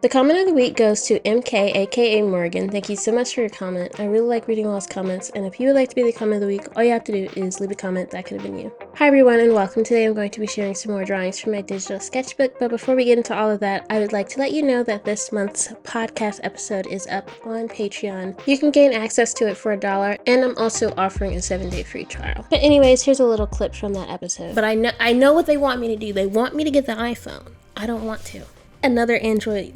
The comment of the week goes to MK, aka Morgan. Thank you so much for your comment. I really like reading all those comments, and if you would like to be the comment of the week, all you have to do is leave a comment. That could have been you. Hi everyone, and welcome. Today I'm going to be sharing some more drawings from my digital sketchbook, but before we get into all of that, I would like to let you know that this month's podcast episode is up on Patreon. You can gain access to it for $1, and I'm also offering a 7-day free trial. But anyways, here's a little clip from that episode. But I know what they want me to do. They want me to get the iPhone. I don't want to. Another Android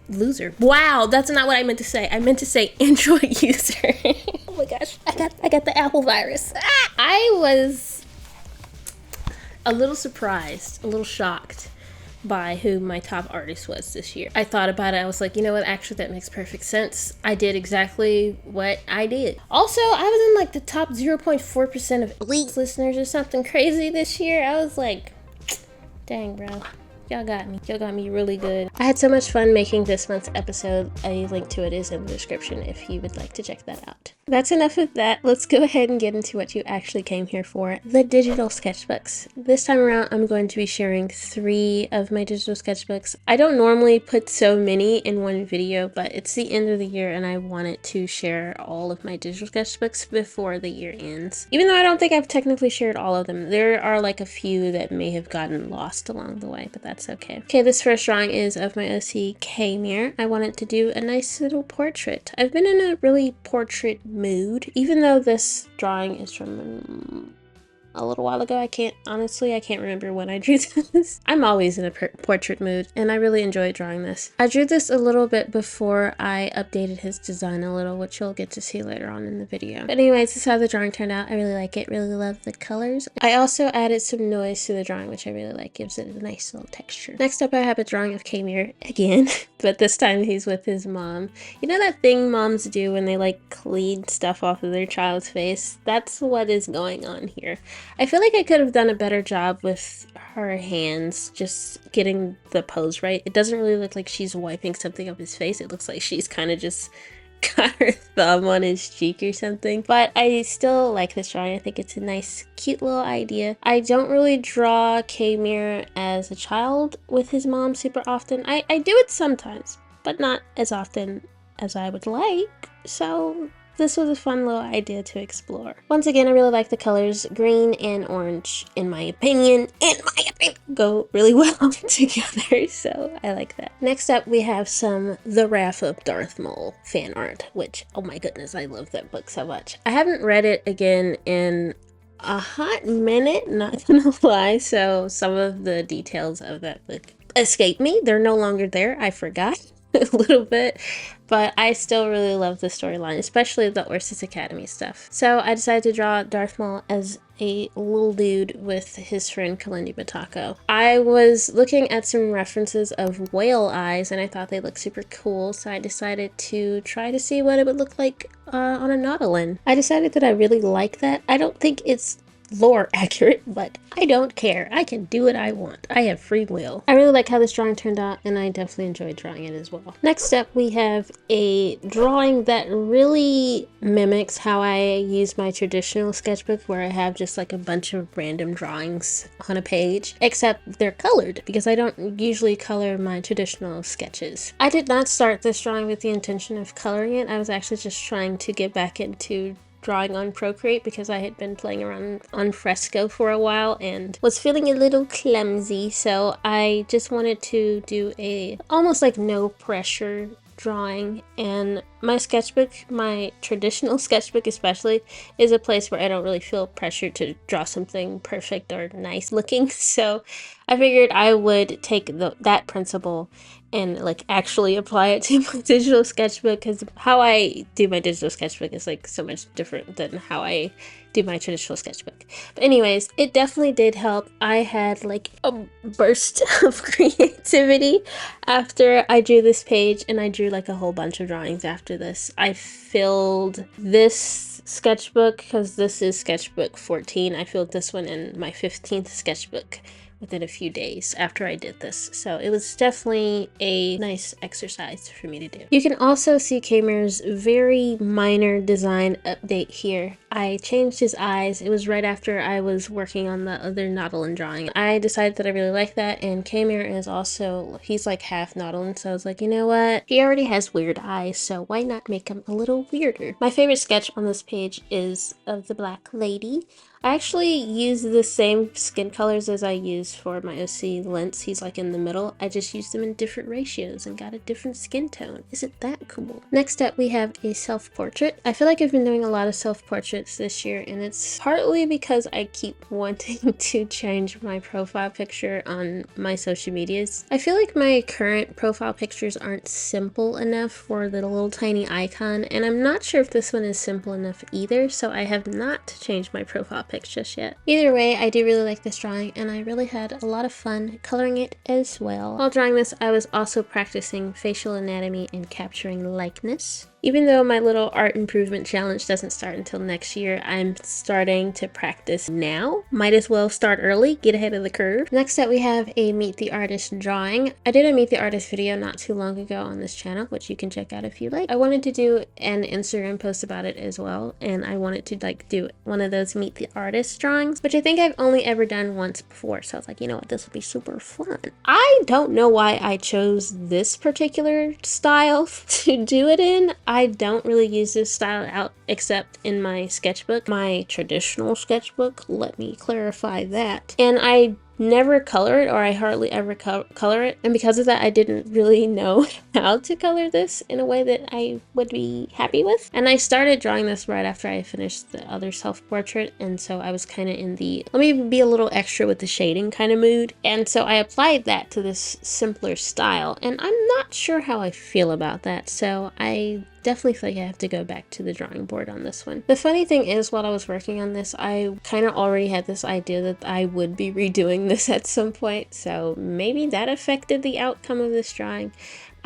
loser. Wow, that's not what I meant to say. I meant to say Android user. Oh my gosh, I got the Apple virus. I was a little surprised, a little shocked by who my top artist was this year. I thought about it. I was like, you know what? Actually, that makes perfect sense. I did exactly what I did. Also, I was in like the top 0.4% of elite listeners or something crazy this year. I was like, dang, bro. Y'all got me. Y'all got me really good. I had so much fun making this month's episode. A link to it is in the description if you would like to check that out. That's enough of that. Let's go ahead and get into what you actually came here for, the digital sketchbooks. This time around, I'm going to be sharing 3 of my digital sketchbooks. I don't normally put so many in one video, but it's the end of the year and I wanted to share all of my digital sketchbooks before the year ends. Even though I don't think I've technically shared all of them, there are like a few that may have gotten lost along the way, but that's okay. Okay, this first drawing is of my OC K-Mirror. I wanted to do a nice little portrait. I've been in a really portrait mood, even though this drawing is from a little while ago. I can't remember when I drew this. I'm always in a portrait mood, and I really enjoy drawing this. I drew this a little bit before I updated his design a little, which you'll get to see later on in the video. But anyways, this is how the drawing turned out. I really like it, really love the colors. I also added some noise to the drawing, which I really like, gives it a nice little texture. Next up, I have a drawing of K-Mirror again, but this time he's with his mom. You know that thing moms do when they like clean stuff off of their child's face? That's what is going on here. I feel like I could have done a better job with her hands, just getting the pose right. It doesn't really look like she's wiping something off his face. It looks like she's kind of just got her thumb on his cheek or something. But I still like this drawing. I think it's a nice, cute little idea. I don't really draw K-Mirror as a child with his mom super often. I do it sometimes, but not as often as I would like. So this was a fun little idea to explore. Once again, I really like the colors. Green and orange, in my opinion, go really well together, so I like that. Next up, we have some The Wrath of Darth Maul fan art, which, oh my goodness, I love that book so much. I haven't read it again in a hot minute, not gonna lie, so some of the details of that book escape me. They're no longer there. I forgot a little bit, but I still really love the storyline, especially the Artistik Academy stuff. So I decided to draw Darth Maul as a little dude with his friend Kalendi Batako. I was looking at some references of whale eyes and I thought they looked super cool, so I decided to try to see what it would look like on a Nautilin. I decided that I really like that. I don't think it's lore accurate, but I don't care. I can do what I want. I have free will. I really like how this drawing turned out, and I definitely enjoyed drawing it as well. Next up, we have a drawing that really mimics how I use my traditional sketchbook, where I have just like a bunch of random drawings on a page, except they're colored because I don't usually color my traditional sketches. I did not start this drawing with the intention of coloring it. I was actually just trying to get back into drawing on Procreate because I had been playing around on Fresco for a while and was feeling a little clumsy, so I just wanted to do a almost like no pressure drawing. And my sketchbook, my traditional sketchbook especially, is a place where I don't really feel pressured to draw something perfect or nice looking, so I figured I would take that principle and like actually apply it to my digital sketchbook, because how I do my digital sketchbook is like so much different than how I do my traditional sketchbook. But anyways, it definitely did help. I had like a burst of creativity after I drew this page, and I drew like a whole bunch of drawings after this. I filled this sketchbook, because this is sketchbook 14, I filled this one in my 15th sketchbook within a few days after I did this. So it was definitely a nice exercise for me to do. You can also see Kamer's very minor design update here. I changed his eyes. It was right after I was working on the other Nautilin drawing. I decided that I really like that, and Kamer is also, he's like half Nautilin, so I was like, you know what? He already has weird eyes, so why not make him a little weirder? My favorite sketch on this page is of the Black Lady. I actually use the same skin colors as I use for my OC Lens. He's like in the middle. I just used them in different ratios and got a different skin tone. Isn't that cool? Next up, we have a self-portrait. I feel like I've been doing a lot of self-portraits this year, and it's partly because I keep wanting to change my profile picture on my social medias. I feel like my current profile pictures aren't simple enough for the little tiny icon, and I'm not sure if this one is simple enough either, so I have not changed my profile picture just yet. Either way, I do really like this drawing, and I really had a lot of fun coloring it as well. While drawing this, I was also practicing facial anatomy and capturing likeness. Even though my little art improvement challenge doesn't start until next year, I'm starting to practice now. Might as well start early, get ahead of the curve. Next up, we have a Meet the Artist drawing. I did a Meet the Artist video not too long ago on this channel, which you can check out if you like. I wanted to do an Instagram post about it as well, and I wanted to like do one of those Meet the Artist drawings, which I think I've only ever done once before, so I was like, you know what, this will be super fun. I don't know why I chose this particular style to do it in. I don't really use this style out except in my sketchbook, my traditional sketchbook, let me clarify that. And I never color it, or I hardly ever color it, and because of that I didn't really know how to color this in a way that I would be happy with. And I started drawing this right after I finished the other self-portrait, and so I was kind of in the let me be a little extra with the shading kind of mood, and so I applied that to this simpler style, and I'm not sure how I feel about that, so I definitely feel like I have to go back to the drawing board on this one. The funny thing is, while I was working on this, I kind of already had this idea that I would be redoing this at some point, so maybe that affected the outcome of this drawing.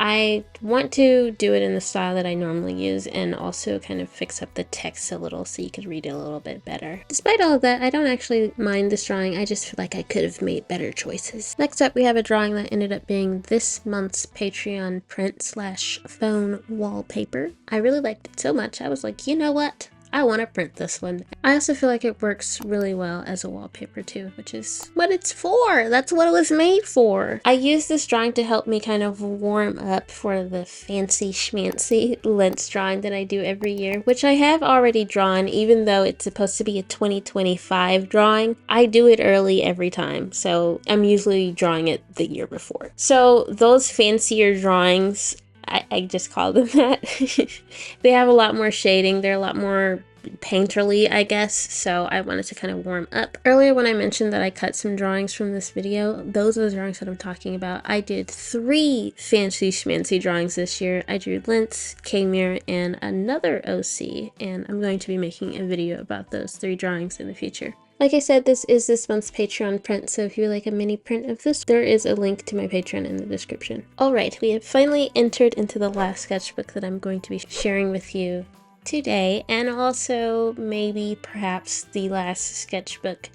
I want to do it in the style that I normally use, and also kind of fix up the text a little so you could read it a little bit better. Despite all of that, I don't actually mind this drawing, I just feel like I could have made better choices. Next up, we have a drawing that ended up being this month's Patreon print / phone wallpaper. I really liked it so much, I was like, you know what? I want to print this one. I also feel like it works really well as a wallpaper too, which is what it's for. That's what it was made for. I used this drawing to help me kind of warm up for the fancy schmancy lens drawing that I do every year, which I have already drawn, even though it's supposed to be a 2025 drawing. I do it early every time, so I'm usually drawing it the year before. So those fancier drawings, I just call them that. They have a lot more shading, they're a lot more painterly, I guess, so I wanted to kind of warm up. Earlier when I mentioned that I cut some drawings from this video, those are the drawings that I'm talking about. I did 3 fancy schmancy drawings this year. I drew Lentz, Kamer, and another OC, and I'm going to be making a video about those 3 drawings in the future. Like I said, this is this month's Patreon print, so if you would like a mini print of this, there is a link to my Patreon in the description. Alright, we have finally entered into the last sketchbook that I'm going to be sharing with you today, and also maybe perhaps the last sketchbook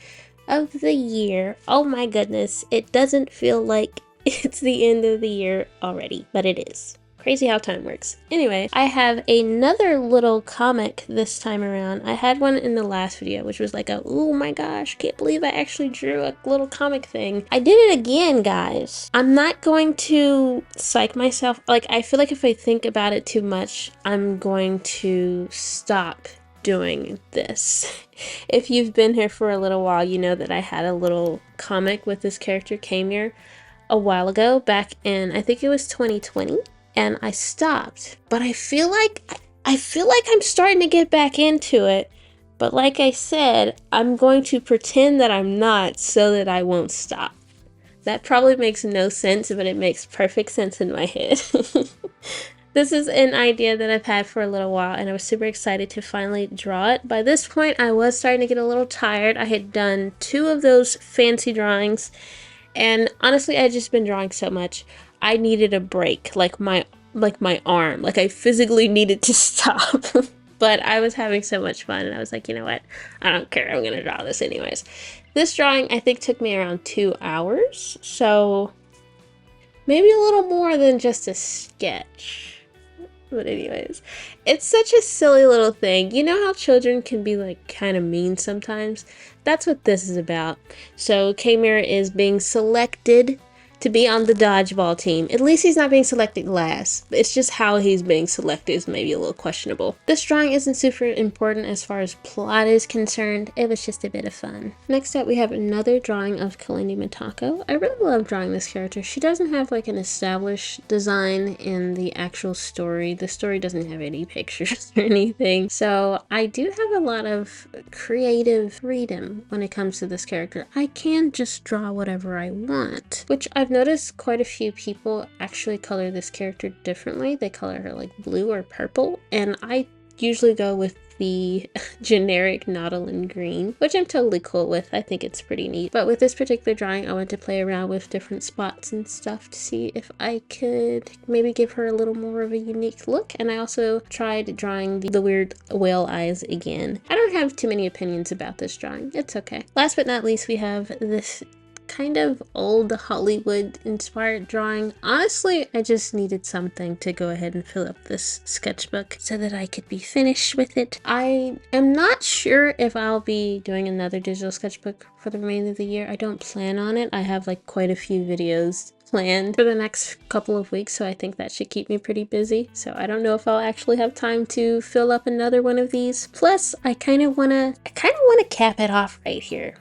of the year. Oh my goodness, it doesn't feel like it's the end of the year already, but it is. Crazy how time works. Anyway, I have another little comic this time around. I had one in the last video, which was like a, oh my gosh, can't believe I actually drew a little comic thing. I did it again, guys. I'm not going to psych myself. Like, I feel like if I think about it too much, I'm going to stop doing this. If you've been here for a little while, you know that I had a little comic with this character, Kamer, a while ago, back in, I think it was 2020. And I stopped, but I feel like I'm starting to get back into it. But like I said, I'm going to pretend that I'm not so that I won't stop. That probably makes no sense, but it makes perfect sense in my head. This is an idea that I've had for a little while, and I was super excited to finally draw it. By this point, I was starting to get a little tired. I had done 2 of those fancy drawings, and honestly, I had just been drawing so much. I needed a break, like my arm, like I physically needed to stop. But I was having so much fun, and I was like, you know what, I don't care, I'm gonna draw this anyways. This drawing I think took me around 2 hours, so maybe a little more than just a sketch. But anyways, it's such a silly little thing. You know how children can be like kind of mean sometimes? That's what this is about. So K-Mirror is being selected to be on the dodgeball team. At least he's not being selected last. It's just how he's being selected is maybe a little questionable. This drawing isn't super important as far as plot is concerned. It was just a bit of fun. Next up, we have another drawing of Kalindi Mitako. I really love drawing this character. She doesn't have like an established design in the actual story. The story doesn't have any pictures or anything. So I do have a lot of creative freedom when it comes to this character. I can just draw whatever I want, which I've noticed quite a few people actually color this character differently. They color her like blue or purple, and I usually go with the generic Nautilin green, which I'm totally cool with. I think it's pretty neat. But with this particular drawing, I went to play around with different spots and stuff to see if I could maybe give her a little more of a unique look. And I also tried drawing the weird whale eyes again. I don't have too many opinions about this drawing. It's okay. Last but not least, we have this kind of old Hollywood inspired drawing. Honestly, I just needed something to go ahead and fill up this sketchbook so that I could be finished with it. I am not sure if I'll be doing another digital sketchbook for the remainder of the year. I don't plan on it. I have like quite a few videos planned for the next couple of weeks, so I think that should keep me pretty busy. So I don't know if I'll actually have time to fill up another one of these. Plus, I kind of wanna cap it off right here,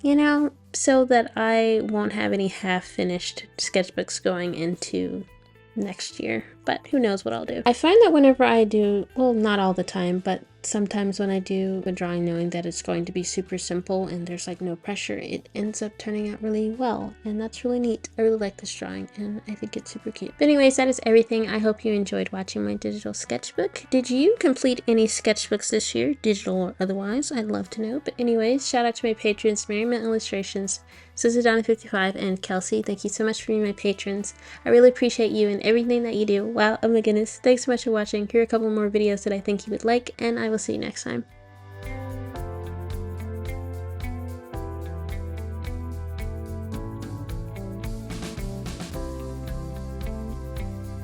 you know, so that I won't have any half-finished sketchbooks going into next year. But who knows what I'll do. I find that whenever I do, well, not all the time, but sometimes when I do a drawing knowing that it's going to be super simple and there's like no pressure, it ends up turning out really well, and that's really neat. I really like this drawing and I think it's super cute. But anyways, that is everything. I hope you enjoyed watching my digital sketchbook. Did you complete any sketchbooks this year, digital or otherwise? I'd love to know. But anyways, shout out to my patrons, Merriment Illustrations, Donna55, and Kelsey. Thank you so much for being my patrons. I really appreciate you and everything that you do. Wow, oh my goodness. Thanks so much for watching. Here are a couple more videos that I think you would like, and I will see you next time.